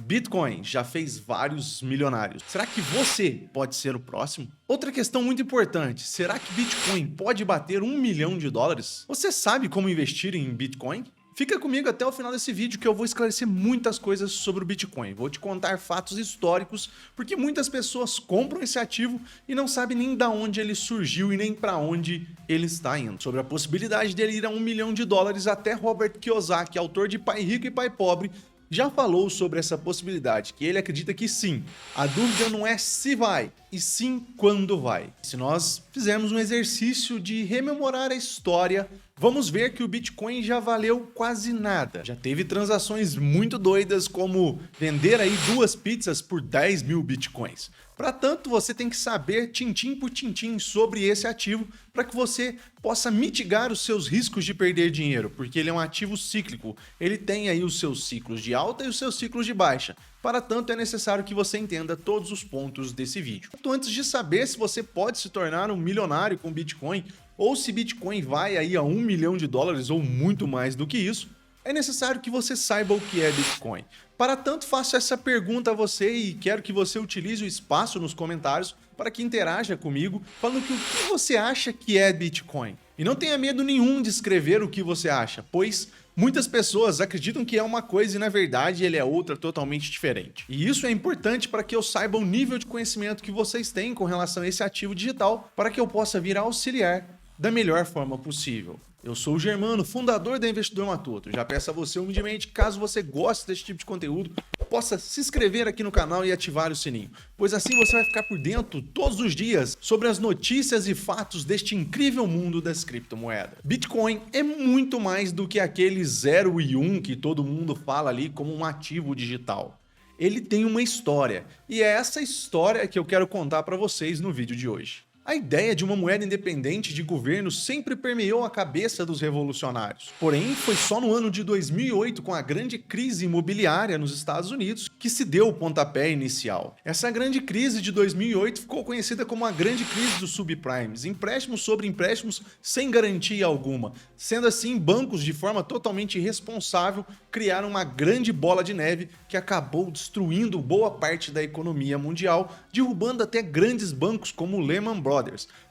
Bitcoin já fez vários milionários. Será que você pode ser o próximo? Outra questão muito importante, será que Bitcoin pode bater $1 milhão? Você sabe como investir em Bitcoin? Fica comigo até o final desse vídeo que eu vou esclarecer muitas coisas sobre o Bitcoin. Vou te contar fatos históricos, porque muitas pessoas compram esse ativo e não sabem nem de onde ele surgiu e nem para onde ele está indo. Sobre a possibilidade dele ir a $1 milhão, até Robert Kiyosaki, autor de Pai Rico e Pai Pobre, já falou sobre essa possibilidade, que ele acredita que sim. A dúvida não é se vai, e sim quando vai. Se nós fizermos um exercício de rememorar a história, vamos ver que o Bitcoin já valeu quase nada. Já teve transações muito doidas, como vender aí 2 pizzas por 10 mil Bitcoins. Para tanto, você tem que saber tintim por tintim sobre esse ativo para que você possa mitigar os seus riscos de perder dinheiro, porque ele é um ativo cíclico. Ele tem aí os seus ciclos de alta e os seus ciclos de baixa. Para tanto, é necessário que você entenda todos os pontos desse vídeo. Então, antes de saber se você pode se tornar um milionário com Bitcoin, ou se Bitcoin vai aí a $1 milhão ou muito mais do que isso, é necessário que você saiba o que é Bitcoin. Para tanto, faço essa pergunta a você e quero que você utilize o espaço nos comentários para que interaja comigo, falando que o que você acha que é Bitcoin. E não tenha medo nenhum de escrever o que você acha, pois muitas pessoas acreditam que é uma coisa e na verdade ele é outra totalmente diferente. E isso é importante para que eu saiba o nível de conhecimento que vocês têm com relação a esse ativo digital, para que eu possa vir a auxiliar da melhor forma possível. Eu sou o Germano, fundador da Investidor Matuto. Já peço a você humildemente, caso você goste desse tipo de conteúdo, possa se inscrever aqui no canal e ativar o sininho, pois assim você vai ficar por dentro todos os dias sobre as notícias e fatos deste incrível mundo das criptomoedas. Bitcoin é muito mais do que aquele 0 e 1 que todo mundo fala ali como um ativo digital. Ele tem uma história, e é essa história que eu quero contar para vocês no vídeo de hoje. A ideia de uma moeda independente de governo sempre permeou a cabeça dos revolucionários. Porém, foi só no ano de 2008, com a grande crise imobiliária nos Estados Unidos, que se deu o pontapé inicial. Essa grande crise de 2008 ficou conhecida como a grande crise dos subprimes, empréstimos sobre empréstimos sem garantia alguma. Sendo assim, bancos, de forma totalmente irresponsável, criaram uma grande bola de neve que acabou destruindo boa parte da economia mundial, derrubando até grandes bancos como o Lehman Brothers.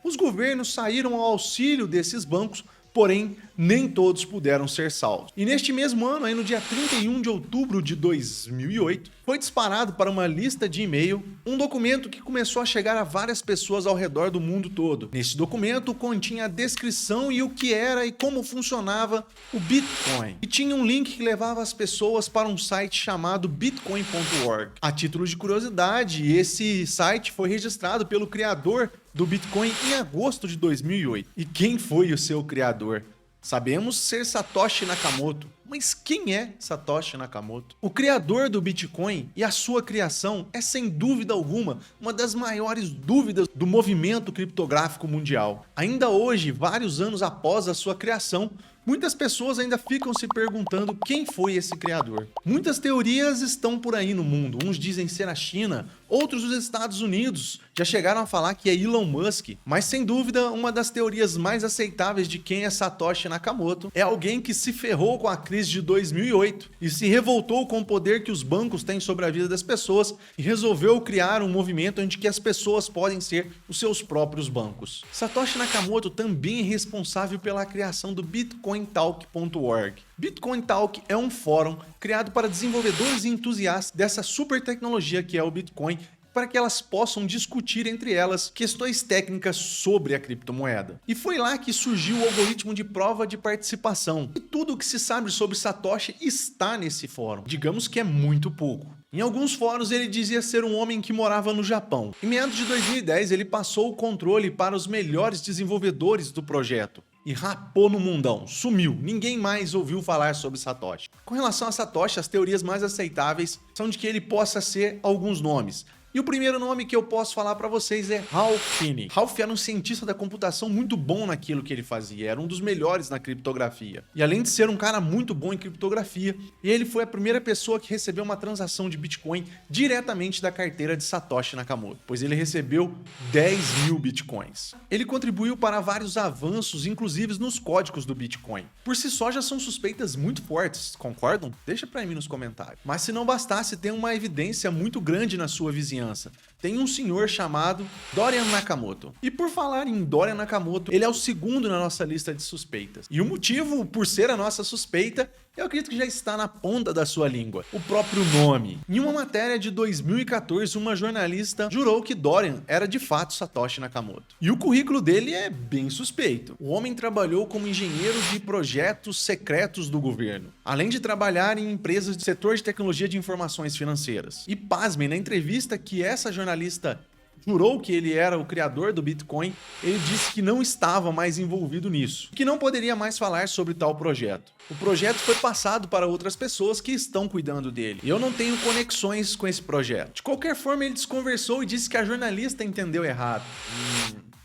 Os governos saíram ao auxílio desses bancos, porém nem todos puderam ser salvos. E neste mesmo ano, aí no dia 31 de outubro de 2008, foi disparado para uma lista de e-mail um documento que começou a chegar a várias pessoas ao redor do mundo todo. Nesse documento continha a descrição e o que era e como funcionava o Bitcoin. E tinha um link que levava as pessoas para um site chamado bitcoin.org. A título de curiosidade, esse site foi registrado pelo criador do Bitcoin em agosto de 2008. E quem foi o seu criador? Sabemos ser Satoshi Nakamoto. Mas quem é Satoshi Nakamoto? O criador do Bitcoin e a sua criação é, sem dúvida alguma, uma das maiores dúvidas do movimento criptográfico mundial. Ainda hoje, vários anos após a sua criação, muitas pessoas ainda ficam se perguntando quem foi esse criador. Muitas teorias estão por aí no mundo. Uns dizem ser a China, outros os Estados Unidos. Já chegaram a falar que é Elon Musk. Mas sem dúvida, uma das teorias mais aceitáveis de quem é Satoshi Nakamoto é alguém que se ferrou com a crise de 2008 e se revoltou com o poder que os bancos têm sobre a vida das pessoas e resolveu criar um movimento onde que as pessoas podem ser os seus próprios bancos. Satoshi Nakamoto também é responsável pela criação do bitcointalk.org. Bitcoin Talk é um fórum criado para desenvolvedores e entusiastas dessa super tecnologia que é o Bitcoin, para que elas possam discutir entre elas questões técnicas sobre a criptomoeda. E foi lá que surgiu o algoritmo de prova de participação. E tudo o que se sabe sobre Satoshi está nesse fórum. Digamos que é muito pouco. Em alguns fóruns ele dizia ser um homem que morava no Japão. Em meados de 2010 ele passou o controle para os melhores desenvolvedores do projeto. E rapou no mundão, sumiu, ninguém mais ouviu falar sobre Satoshi. Com relação a Satoshi, as teorias mais aceitáveis são de que ele possa ser alguns nomes. E o primeiro nome que eu posso falar para vocês é Ralph Finney. Ralph era um cientista da computação muito bom naquilo que ele fazia, era um dos melhores na criptografia. E além de ser um cara muito bom em criptografia, ele foi a primeira pessoa que recebeu uma transação de Bitcoin diretamente da carteira de Satoshi Nakamoto, pois ele recebeu 10 mil Bitcoins. Ele contribuiu para vários avanços, inclusive nos códigos do Bitcoin. Por si só já são suspeitas muito fortes, concordam? Deixa pra mim nos comentários. Mas se não bastasse, tem uma evidência muito grande na sua vizinhança. Tem um senhor chamado Dorian Nakamoto. E por falar em Dorian Nakamoto, ele é o segundo na nossa lista de suspeitas. E o motivo por ser a nossa suspeita, eu acredito que já está na ponta da sua língua. O próprio nome. Em uma matéria de 2014, uma jornalista jurou que Dorian era de fato Satoshi Nakamoto. E o currículo dele é bem suspeito. O homem trabalhou como engenheiro de projetos secretos do governo, além de trabalhar em empresas do setor de tecnologia de informações financeiras. E pasmem, na entrevista que essa jornalista jurou que ele era o criador do Bitcoin, ele disse que não estava mais envolvido nisso, que não poderia mais falar sobre tal projeto. O projeto foi passado para outras pessoas que estão cuidando dele. Eu não tenho conexões com esse projeto. De qualquer forma, ele desconversou e disse que a jornalista entendeu errado.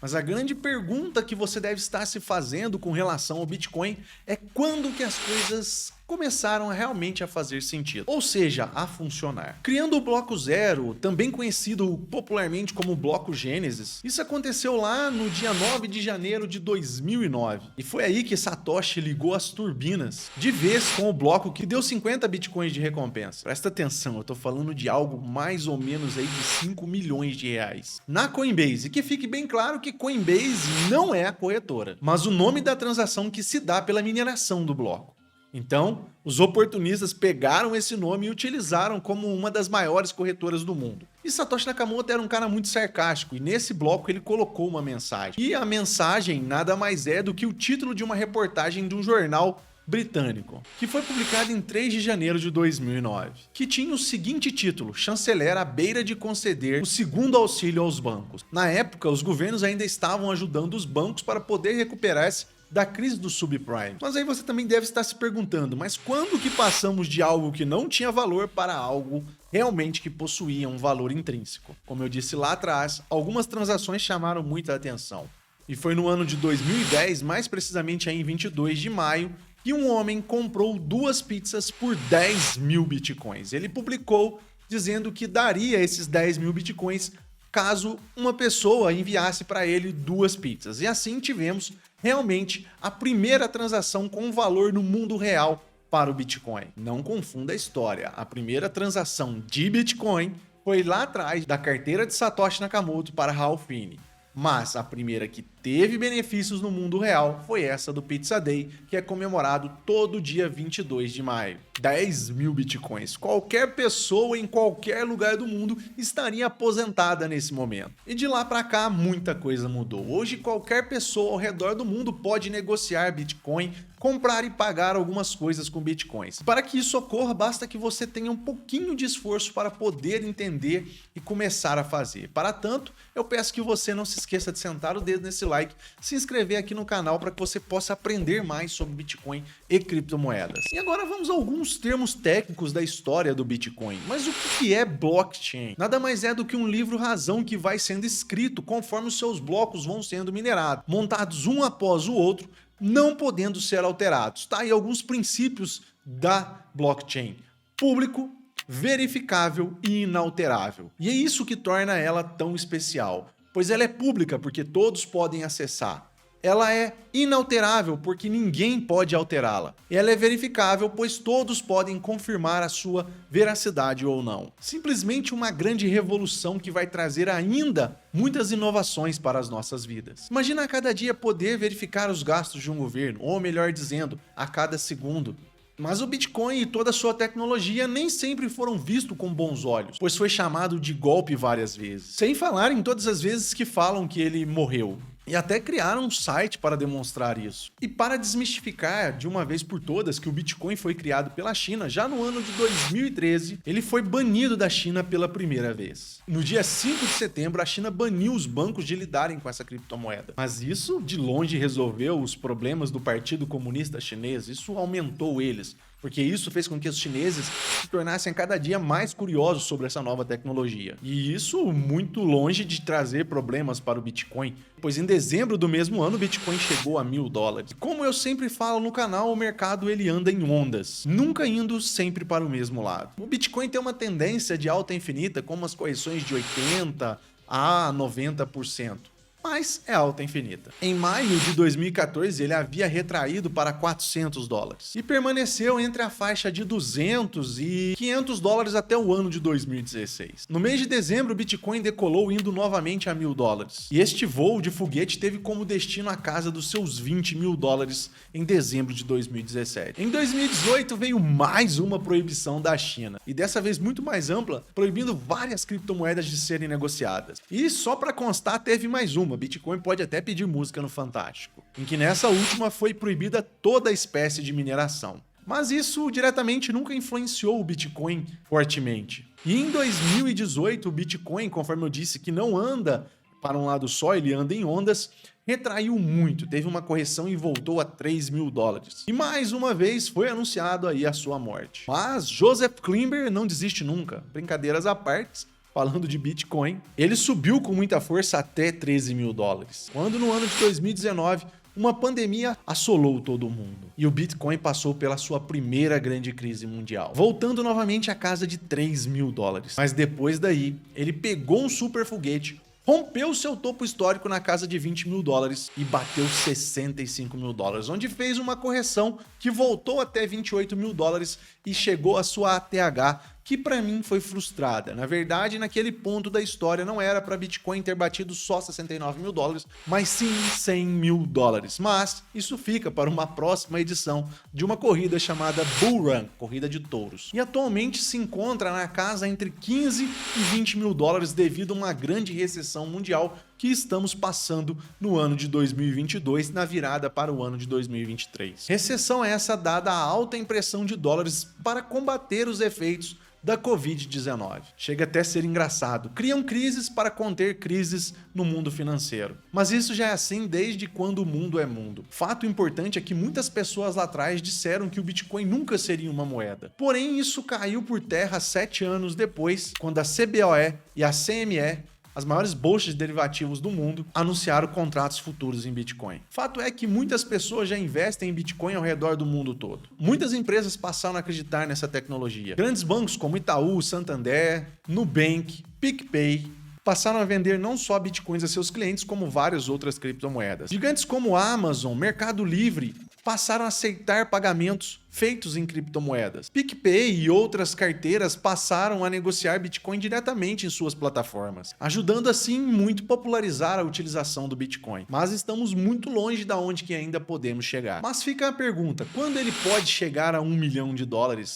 Mas a grande pergunta que você deve estar se fazendo com relação ao Bitcoin é quando que as coisas começaram realmente a fazer sentido, ou seja, a funcionar. Criando o bloco zero, também conhecido popularmente como bloco Gênesis, isso aconteceu lá no dia 9 de janeiro de 2009. E foi aí que Satoshi ligou as turbinas de vez com o bloco que deu 50 bitcoins de recompensa. Presta atenção, eu tô falando de algo mais ou menos aí de 5 milhões de reais. Na Coinbase, e que fique bem claro que Coinbase não é a corretora, mas o nome da transação que se dá pela mineração do bloco. Então, os oportunistas pegaram esse nome e utilizaram como uma das maiores corretoras do mundo. E Satoshi Nakamoto era um cara muito sarcástico, e nesse bloco ele colocou uma mensagem. E a mensagem nada mais é do que o título de uma reportagem de um jornal britânico, que foi publicado em 3 de janeiro de 2009, que tinha o seguinte título: chanceler à beira de conceder o segundo auxílio aos bancos. Na época, os governos ainda estavam ajudando os bancos para poder recuperar-se da crise do subprime. Mas aí você também deve estar se perguntando, mas quando que passamos de algo que não tinha valor para algo realmente que possuía um valor intrínseco? Como eu disse lá atrás, algumas transações chamaram muita atenção. E foi no ano de 2010, mais precisamente aí em 22 de maio, que um homem comprou 2 pizzas por 10 mil bitcoins. Ele publicou dizendo que daria esses 10 mil bitcoins caso uma pessoa enviasse para ele 2 pizzas. E assim tivemos realmente a primeira transação com valor no mundo real para o Bitcoin. Não confunda a história. A primeira transação de Bitcoin foi lá atrás da carteira de Satoshi Nakamoto para Ralph Finney. Mas a primeira que teve benefícios no mundo real foi essa do Pizza Day, que é comemorado todo dia 22 de maio. 10 mil bitcoins. Qualquer pessoa em qualquer lugar do mundo estaria aposentada nesse momento. E de lá para cá, muita coisa mudou. Hoje, qualquer pessoa ao redor do mundo pode negociar Bitcoin, comprar e pagar algumas coisas com Bitcoins. Para que isso ocorra, basta que você tenha um pouquinho de esforço para poder entender e começar a fazer. Para tanto, eu peço que você não se esqueça de sentar o dedo nesse like, se inscrever aqui no canal para que você possa aprender mais sobre Bitcoin e criptomoedas. E agora vamos a alguns termos técnicos da história do Bitcoin. Mas o que é blockchain? Nada mais é do que um livro-razão que vai sendo escrito conforme os seus blocos vão sendo minerados, montados um após o outro, não podendo ser alterados. Tá aí alguns princípios da blockchain: público, verificável e inalterável. E é isso que torna ela tão especial, pois ela é pública porque todos podem acessar. Ela é inalterável porque ninguém pode alterá-la. Ela é verificável, pois todos podem confirmar a sua veracidade ou não. Simplesmente uma grande revolução que vai trazer ainda muitas inovações para as nossas vidas. Imagina a cada dia poder verificar os gastos de um governo, ou melhor dizendo, a cada segundo. Mas o Bitcoin e toda a sua tecnologia nem sempre foram vistos com bons olhos, pois foi chamado de golpe várias vezes. Sem falar em todas as vezes que falam que ele morreu. E até criaram um site para demonstrar isso. E para desmistificar de uma vez por todas que o Bitcoin foi criado pela China, já no ano de 2013, ele foi banido da China pela primeira vez. No dia 5 de setembro, a China baniu os bancos de lidarem com essa criptomoeda. Mas isso de longe resolveu os problemas do Partido Comunista Chinês, isso aumentou eles. porque isso fez com que os chineses se tornassem cada dia mais curiosos sobre essa nova tecnologia. E isso muito longe de trazer problemas para o Bitcoin, pois em dezembro do mesmo ano o Bitcoin chegou a $1.000. Como eu sempre falo no canal, o mercado ele anda em ondas, nunca indo sempre para o mesmo lado. O Bitcoin tem uma tendência de alta infinita, com umas correções de 80% a 90%. Mas é alta infinita. Em maio de 2014, ele havia retraído para $400 e permaneceu entre a faixa de $200 e $500 até o ano de 2016. No mês de dezembro, o Bitcoin decolou indo novamente a $1.000. E este voo de foguete teve como destino a casa dos seus $20.000 em dezembro de 2017. Em 2018 veio mais uma proibição da China, e dessa vez muito mais ampla, proibindo várias criptomoedas de serem negociadas. E só para constar, teve mais uma. Bitcoin pode até pedir música no Fantástico, em que nessa última foi proibida toda espécie de mineração. Mas isso diretamente nunca influenciou o Bitcoin fortemente. E em 2018, o Bitcoin, conforme eu disse, que não anda para um lado só, ele anda em ondas, retraiu muito, teve uma correção e voltou a $3.000. E mais uma vez foi anunciado aí a sua morte. Mas Joseph Klimber não desiste nunca. Brincadeiras à parte, falando de Bitcoin, ele subiu com muita força até $13.000, quando no ano de 2019 uma pandemia assolou todo o mundo e o Bitcoin passou pela sua primeira grande crise mundial, voltando novamente à casa de $3.000. Mas depois daí, ele pegou um super foguete, rompeu seu topo histórico na casa de $20.000 e bateu $65.000, onde fez uma correção que voltou até $28.000 e chegou à sua ATH, que para mim foi frustrada. Na verdade, naquele ponto da história não era para Bitcoin ter batido só $69.000, mas sim $100.000. Mas isso fica para uma próxima edição de uma corrida chamada Bull Run, corrida de touros. E atualmente se encontra na casa entre $15 e $20.000 devido a uma grande recessão mundial que estamos passando no ano de 2022, na virada para o ano de 2023. Recessão essa dada a alta impressão de dólares para combater os efeitos da Covid-19. Chega até a ser engraçado. Criam crises para conter crises no mundo financeiro. Mas isso já é assim desde quando o mundo é mundo. Fato importante é que muitas pessoas lá atrás disseram que o Bitcoin nunca seria uma moeda. Porém, isso caiu por terra 7 anos depois, quando a CBOE e a CME, as maiores bolsas de derivativos do mundo, anunciaram contratos futuros em Bitcoin. Fato é que muitas pessoas já investem em Bitcoin ao redor do mundo todo. Muitas empresas passaram a acreditar nessa tecnologia. Grandes bancos como Itaú, Santander, Nubank, PicPay passaram a vender não só Bitcoins a seus clientes, como várias outras criptomoedas. Gigantes como Amazon, Mercado Livre passaram a aceitar pagamentos feitos em criptomoedas. PicPay e outras carteiras passaram a negociar Bitcoin diretamente em suas plataformas, ajudando assim muito popularizar a utilização do Bitcoin. Mas estamos muito longe da onde que ainda podemos chegar. Mas fica a pergunta, quando ele pode chegar a $1 milhão?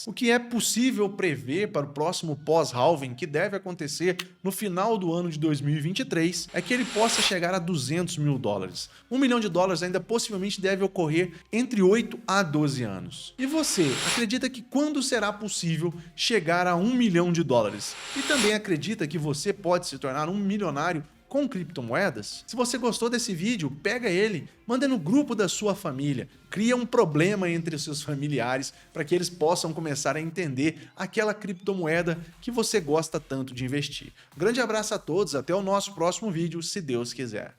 O que é possível prever para o próximo pós-halving, que deve acontecer no final do ano de 2023, é que ele possa chegar a $200.000. $1 milhão ainda possivelmente deve ocorrer entre 8 a 12 anos. E você, acredita que quando será possível chegar a $1 milhão? E também acredita que você pode se tornar um milionário com criptomoedas? Se você gostou desse vídeo, pega ele, manda no grupo da sua família, cria um problema entre os seus familiares para que eles possam começar a entender aquela criptomoeda que você gosta tanto de investir. Um grande abraço a todos, até o nosso próximo vídeo, se Deus quiser.